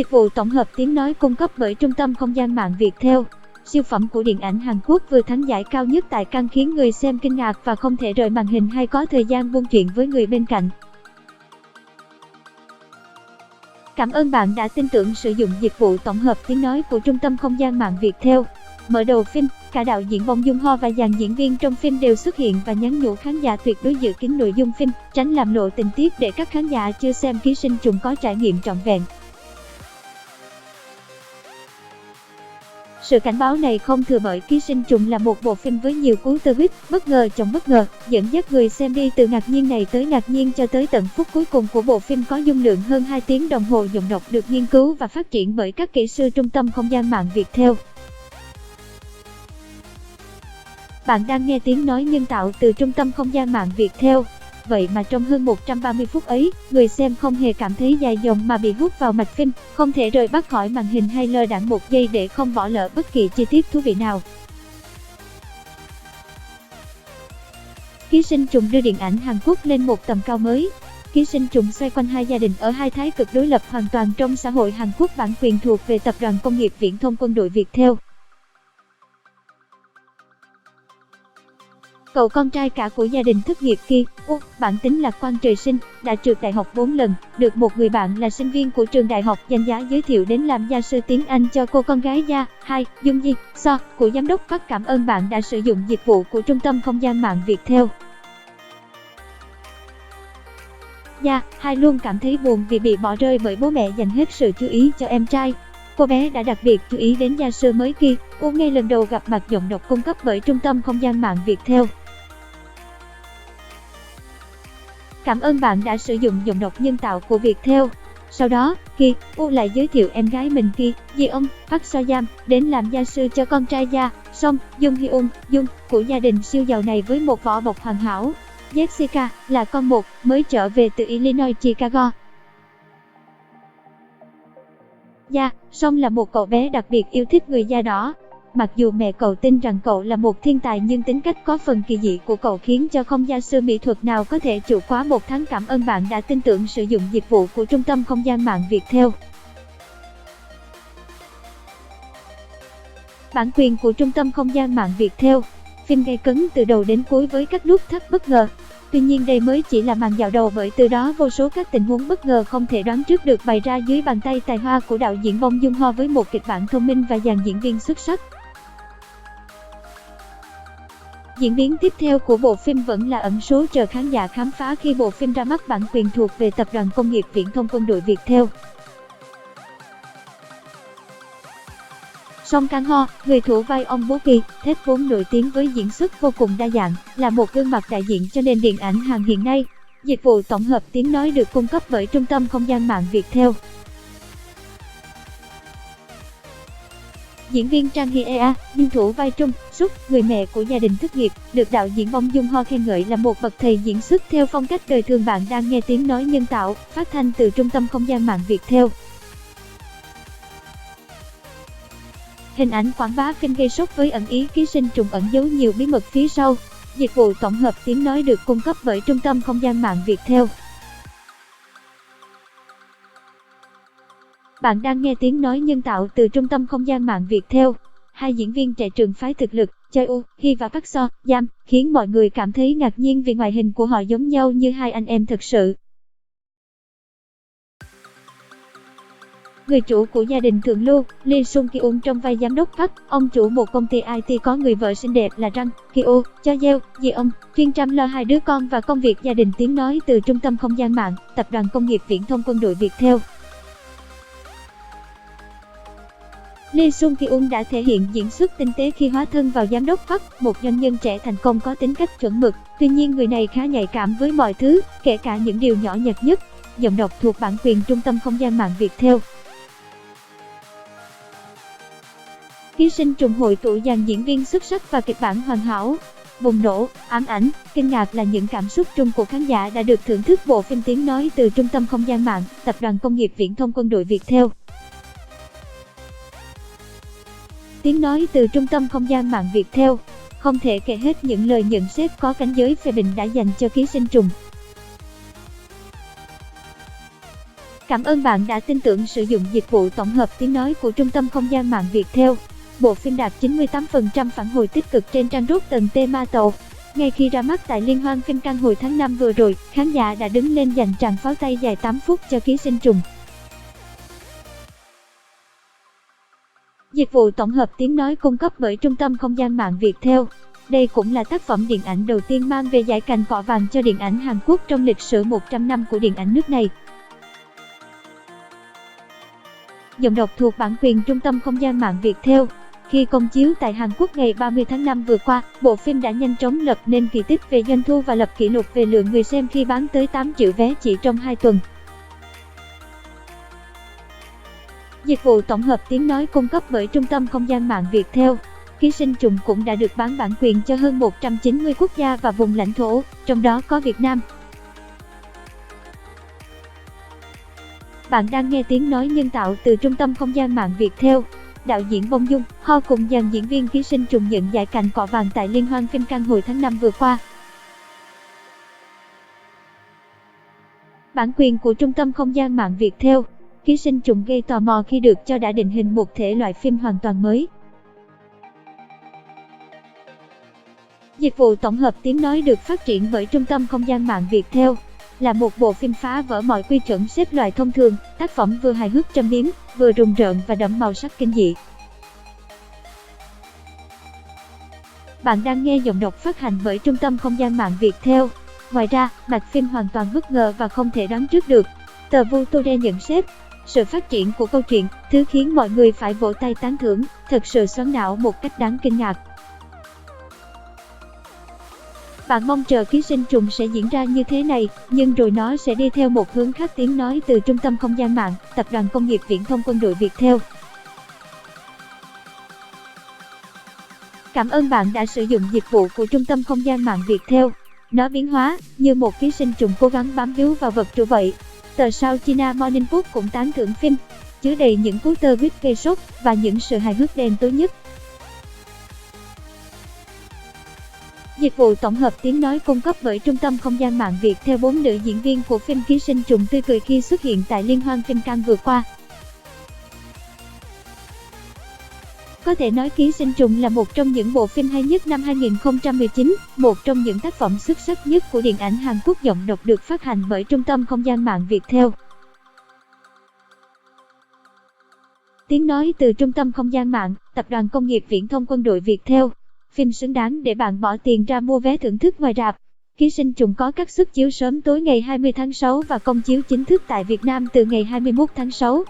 Dịch vụ tổng hợp tiếng nói cung cấp bởi Trung tâm Không gian mạng Viettel. Siêu phẩm của điện ảnh Hàn Quốc vừa thắng giải cao nhất tại Cannes khiến người xem kinh ngạc và không thể rời màn hình hay có thời gian buôn chuyện với người bên cạnh. Cảm ơn bạn đã tin tưởng sử dụng dịch vụ tổng hợp tiếng nói của Trung tâm Không gian mạng Viettel. Mở đầu phim, cả đạo diễn Bong Joon-ho và dàn diễn viên trong phim đều xuất hiện và nhắn nhủ khán giả tuyệt đối giữ kín nội dung phim, tránh làm lộ tình tiết để các khán giả chưa xem Ký sinh trùng có trải nghiệm trọn vẹn. Sự cảnh báo này không thừa bởi Ký sinh trùng là một bộ phim với nhiều cú twist bất ngờ trong bất ngờ, dẫn dắt người xem đi từ ngạc nhiên này tới ngạc nhiên cho tới tận phút cuối cùng của bộ phim có dung lượng hơn 2 tiếng đồng hồ. Giọng đọc được nghiên cứu và phát triển bởi các kỹ sư Trung tâm Không gian mạng Viettel. Bạn đang nghe tiếng nói nhân tạo từ Trung tâm Không gian mạng Viettel. Vậy mà trong hơn 130 phút ấy, người xem không hề cảm thấy dài dòng mà bị hút vào mạch phim, không thể rời mắt khỏi màn hình hay lơ đãng một giây để không bỏ lỡ bất kỳ chi tiết thú vị nào. Ký sinh trùng đưa điện ảnh Hàn Quốc lên một tầm cao mới. Ký sinh trùng xoay quanh hai gia đình ở hai thái cực đối lập hoàn toàn trong xã hội Hàn Quốc, bản quyền thuộc về Tập đoàn Công nghiệp Viễn thông Quân đội Viettel. Cậu con trai cả của gia đình thất nghiệp Ki, bản tính lạc quan trời sinh, đã trượt đại học 4 lần, được một người bạn là sinh viên của trường đại học danh giá giới thiệu đến làm gia sư tiếng Anh cho cô con gái Ja, Dung Ji, So, của giám đốc Park. Cảm ơn bạn đã sử dụng dịch vụ của Trung tâm Không gian mạng Viettel. Ja, luôn cảm thấy buồn vì bị bỏ rơi bởi bố mẹ dành hết sự chú ý cho em trai. Cô bé đã đặc biệt chú ý đến gia sư mới Ki, ngay lần đầu gặp mặt. Giọng đọc cung cấp bởi Trung tâm Không gian mạng Viettel. Cảm ơn bạn đã sử dụng giọng đọc nhân tạo của Viettel. Sau đó, Ki lại giới thiệu em gái mình Ki Jeong Park So-yam đến làm gia sư cho con trai Ja, Song Jung Hyun của gia đình siêu giàu này với một vỏ bọc hoàn hảo. Jessica là con một mới trở về từ Illinois, Chicago. Ja, Song là một cậu bé đặc biệt yêu thích người da đỏ. Mặc dù mẹ cậu tin rằng cậu là một thiên tài nhưng tính cách có phần kỳ dị của cậu khiến cho không gia sư mỹ thuật nào có thể trụ quá 1 tháng. Cảm ơn bạn đã tin tưởng sử dụng dịch vụ của Trung tâm Không gian mạng Viettel. Bản quyền của Trung tâm Không gian mạng Viettel. Phim gay cấn từ đầu đến cuối với các nút thắt bất ngờ. Tuy nhiên đây mới chỉ là màn dạo đầu, bởi từ đó vô số các tình huống bất ngờ không thể đoán trước được bày ra dưới bàn tay tài hoa của đạo diễn Bong Joon-ho với một kịch bản thông minh và dàn diễn viên xuất sắc. Diễn biến tiếp theo của bộ phim vẫn là ẩn số chờ khán giả khám phá khi bộ phim ra mắt. Bản quyền thuộc về Tập đoàn Công nghiệp Viễn thông Quân đội Viettel. Song Kang-ho, người thủ vai ông bố Ki, Tae vốn nổi tiếng với diễn xuất vô cùng đa dạng, là một gương mặt đại diện cho nền điện ảnh Hàn hiện nay. Dịch vụ tổng hợp tiếng nói được cung cấp bởi Trung tâm Không gian mạng Viettel. Diễn viên Trang Hye-a, nhưng thủ vai Trung Suk, người mẹ của gia đình thất nghiệp, được đạo diễn Bong Joon-ho khen ngợi là một bậc thầy diễn xuất theo phong cách đời thường. Bạn đang nghe tiếng nói nhân tạo, phát thanh từ Trung tâm Không gian mạng Viettel. Hình ảnh quảng bá phim gây sốc với ẩn ý ký sinh trùng ẩn giấu nhiều bí mật phía sau. Dịch vụ tổng hợp tiếng nói được cung cấp bởi Trung tâm Không gian mạng Viettel. Bạn đang nghe tiếng nói nhân tạo từ Trung tâm Không gian mạng Viettel. Hai diễn viên trẻ trường phái thực lực, Choi Woo-hee và Park So-yam, khiến mọi người cảm thấy ngạc nhiên vì ngoại hình của họ giống nhau như hai anh em thực sự. Người chủ của gia đình thượng lưu, Lee Sung-kyun trong vai giám đốc Park, ông chủ một công ty IT có người vợ xinh đẹp là Rang Kyo, Cho Jeong, chuyên chăm lo hai đứa con và công việc gia đình. Tiếng nói từ Trung tâm Không gian mạng, Tập đoàn Công nghiệp Viễn thông Quân đội Viettel. Lee Sung-kyun đã thể hiện diễn xuất tinh tế khi hóa thân vào giám đốc Park, một doanh nhân trẻ thành công có tính cách chuẩn mực. Tuy nhiên người này khá nhạy cảm với mọi thứ, kể cả những điều nhỏ nhặt nhất. Giọng đọc thuộc bản quyền Trung tâm Không gian mạng Viettel. Ký sinh trùng hội tụ dàn diễn viên xuất sắc và kịch bản hoàn hảo. Bùng nổ, ám ảnh, kinh ngạc là những cảm xúc chung của khán giả đã được thưởng thức bộ phim tiếng nói từ Trung tâm Không gian mạng, Tập đoàn Công nghiệp Viễn thông Quân đội Viettel. Tiếng nói từ Trung tâm Không gian mạng Viettel. Không thể kể hết những lời nhận xét có cánh giới phê bình đã dành cho Ký sinh trùng. Cảm ơn bạn đã tin tưởng sử dụng dịch vụ tổng hợp tiếng nói của Trung tâm Không gian mạng Viettel. Bộ phim đạt 98% phản hồi tích cực trên trang Rotten Tomatoes. Ngay khi ra mắt tại Liên hoan phim Cannes hồi tháng 5 vừa rồi, khán giả đã đứng lên dành tràng pháo tay dài 8 phút cho Ký sinh trùng. Dịch vụ tổng hợp tiếng nói cung cấp bởi Trung tâm Không gian mạng Viettel. Đây cũng là tác phẩm điện ảnh đầu tiên mang về giải cành cọ vàng cho điện ảnh Hàn Quốc trong lịch sử 100 năm của điện ảnh nước này. Giọng đọc thuộc bản quyền Trung tâm Không gian mạng Viettel. Khi công chiếu tại Hàn Quốc ngày 30 tháng 5 vừa qua, bộ phim đã nhanh chóng lập nên kỳ tích về doanh thu và lập kỷ lục về lượng người xem khi bán tới 8 triệu vé chỉ trong 2 tuần. Dịch vụ tổng hợp tiếng nói cung cấp bởi Trung tâm Không gian mạng Viettel. Ký sinh trùng cũng đã được bán bản quyền cho hơn 190 quốc gia và vùng lãnh thổ, trong đó có Việt Nam. Bạn đang nghe tiếng nói nhân tạo từ Trung tâm Không gian mạng Viettel. Đạo diễn Bong Joon Ho cùng dàn diễn viên Ký sinh trùng nhận giải cành cọ vàng tại Liên hoan phim Cannes hồi tháng 5 vừa qua. Bản quyền của Trung tâm Không gian mạng Viettel. Ký sinh trùng gây tò mò khi được cho đã định hình một thể loại phim hoàn toàn mới. Dịch vụ tổng hợp tiếng nói được phát triển bởi Trung tâm Không gian mạng Viettel. Là một bộ phim phá vỡ mọi quy chuẩn xếp loại thông thường, tác phẩm vừa hài hước châm biếm, vừa rùng rợn và đậm màu sắc kinh dị. Bạn đang nghe giọng đọc phát hành bởi Trung tâm Không gian mạng Viettel. Ngoài ra, mạch phim hoàn toàn bất ngờ và không thể đoán trước được. Tờ Vulture nhận xét, sự phát triển của câu chuyện, thứ khiến mọi người phải vỗ tay tán thưởng, thật sự xoắn não một cách đáng kinh ngạc. Bạn mong chờ Ký sinh trùng sẽ diễn ra như thế này, nhưng rồi nó sẽ đi theo một hướng khác. Tiếng nói từ Trung tâm Không gian mạng, Tập đoàn Công nghiệp Viễn thông Quân đội Viettel. Cảm ơn bạn đã sử dụng dịch vụ của Trung tâm Không gian mạng Viettel. Nó biến hóa như một ký sinh trùng cố gắng bám víu vào vật chủ vậy. Tờ sao China Morning Post cũng tán thưởng phim, chứa đầy những cú tơ quýt gây sốt và những sự hài hước đen tối nhất. Dịch vụ tổng hợp tiếng nói cung cấp bởi Trung tâm Không gian mạng Viettel. 4 nữ diễn viên của phim Ký sinh trùng tươi cười khi xuất hiện tại Liên hoan phim Cannes vừa qua. Có thể nói Ký sinh trùng là một trong những bộ phim hay nhất năm 2019, một trong những tác phẩm xuất sắc nhất của điện ảnh Hàn Quốc giọng đọc được phát hành bởi Trung tâm Không gian mạng Viettel. Tiếng nói từ Trung tâm Không gian mạng, Tập đoàn Công nghiệp Viễn thông Quân đội Viettel. Phim xứng đáng để bạn bỏ tiền ra mua vé thưởng thức ngoài rạp. Ký sinh trùng có các suất chiếu sớm tối ngày 20 tháng 6 và công chiếu chính thức tại Việt Nam từ ngày 21 tháng 6.